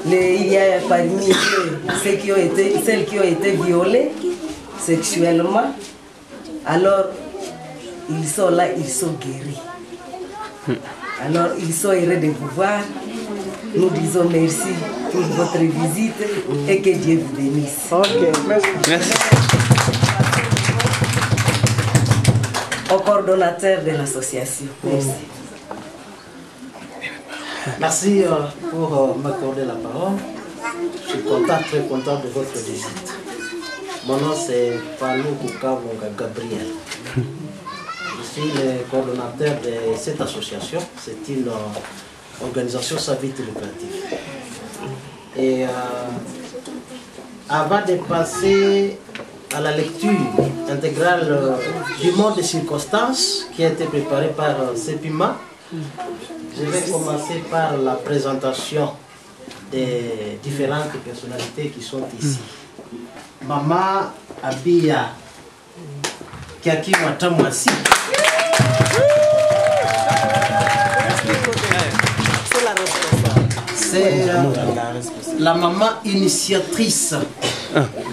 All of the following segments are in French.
Il y a parmi celles qui ont été violées sexuellement, alors ils sont là, ils sont guéris. Alors ils sont heureux de vous voir. Nous disons merci pour votre visite et que Dieu vous bénisse. Ok, merci. Au coordonnateur de l'association. Merci. Merci pour m'accorder la parole. Je suis content, très content de votre visite. Mon nom c'est Palou Koukavonga Gabriel. Je suis le coordonnateur de cette association. C'est une organisation sans but lucratif. Et avant de passer à la lecture intégrale du monde des circonstances qui a été préparé par Sepima, je vais commencer par la présentation des différentes personnalités qui sont ici. Maman Abia Kiaki Matamwasi. C'est la maman initiatrice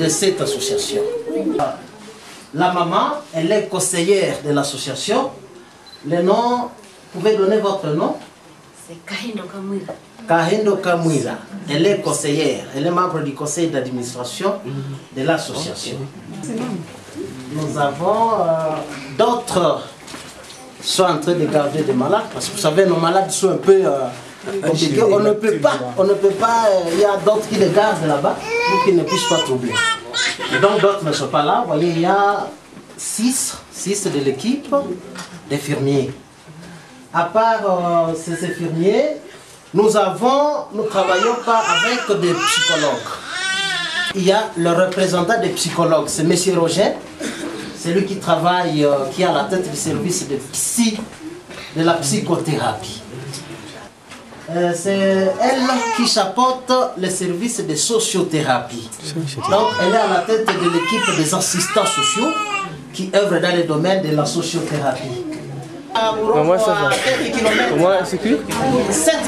de cette association. La maman, elle est conseillère de l'association. Le nom, vous pouvez donner votre nom? C'est Kahindo Kamwira. Kahindo Kamwira. Elle est conseillère, elle est membre du conseil d'administration de l'association. Nous avons d'autres sont en train de garder des malades, parce que vous savez, nos malades sont un peu compliqués. On ne peut pas, il y a d'autres qui les gardent là-bas pour qu'ils ne puissent pas troubler. Et donc d'autres ne sont pas là. Vous voyez, il y a 6 de l'équipe d'infirmiers. À part ces infirmiers, nous travaillons pas avec des psychologues. Il y a le représentant des psychologues, c'est M. Roger, c'est lui qui travaille, qui est à la tête du service de la psychothérapie. C'est elle qui chapeaute le service de sociothérapie. Donc elle est à la tête de l'équipe des assistants sociaux qui œuvrent dans le domaine de la sociothérapie. Comment ça va? 7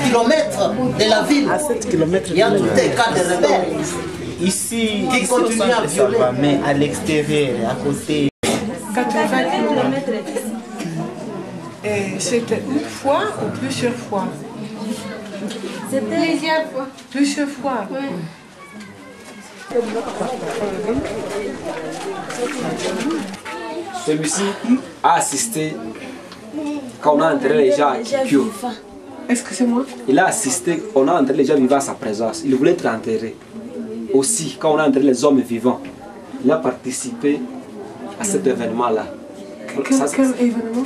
km de la ville. À 7 km. Il y a tous des cas de rebelles. Ici, continuent à violer. Mais à l'extérieur, à côté. 80 km d'ici. C'était une fois ou plusieurs fois? C'était plusieurs fois. Plusieurs fois. Oui. Celui-ci a assisté quand on a enterré les gens vivants. Excusez-moi. Il a assisté, on a enterré les gens vivants à sa présence. Il voulait être enterré. Aussi, quand on a enterré les hommes vivants, il a participé à cet événement-là. Quel événement?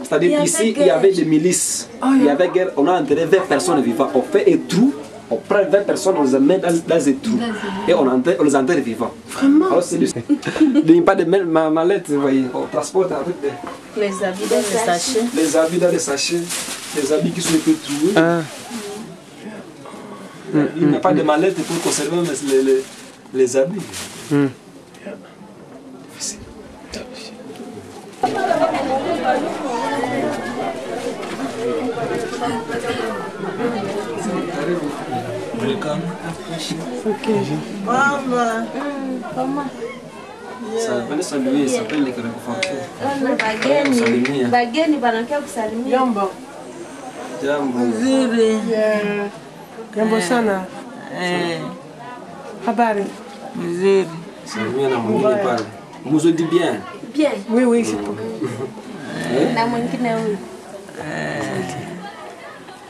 C'est-à-dire ici, il y avait des milices. Il y avait guerre, on a enterré 20 personnes vivantes. On fait un trou, on prend 20 personnes, on les amène dans un trou. Et on les enterre vivants. Vraiment? Alors c'est lui. Il n'y a pas de mallette, vous voyez. On transporte avec les habits dans les sachets. Les habits dans les sachets. Les habits qui sont un peu troués. Il n'y a pas de mallette pour conserver les habits. Ça s'appelle ça s'appelle les réconfortés. Bageni banakia kusalimia. Jambo. Jambo. Nzuri. Jambo sana. Habari. Mzuri. Salimia na mwingine pale. Vous dit bien. Bien. Oui, oui, c'est bon. Na mwingine huyu.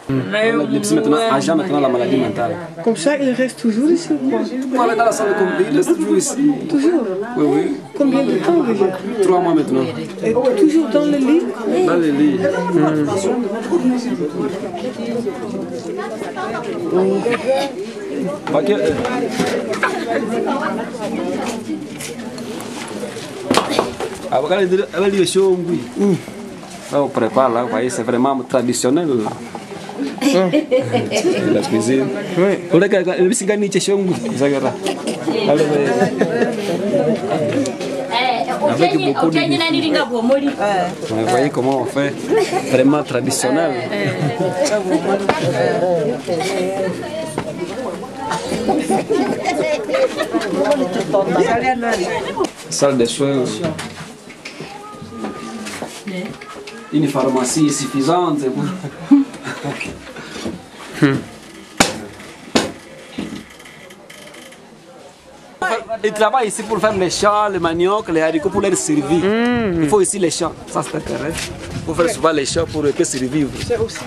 Le psy maintenant, agent maintenant la maladie mentale. Comme ça, il reste toujours ici ou quoi? Moi, dans la salle de combat, il reste toujours ici. Toujours? Oui, oui. Combien de temps déjà? 3 mois maintenant. Et toujours dans le lit? Dans le lit. Ok. Elle dit chaud, oui. On prépare là, vous voyez, c'est vraiment traditionnel. La cuisine. Oui. On a qu'à le biscuit ni cheshongu, ça gars. Avec beaucoup de. Vous voyez comment on fait, vraiment traditionnel. Salle de soins. Une pharmacie suffisante. Ils travaillent ici pour faire les champs, les manioc, les haricots pour les survivre. Il faut ici les champs, ça c'est intéressant. Il faut faire souvent les champs pour survivre. C'est aussi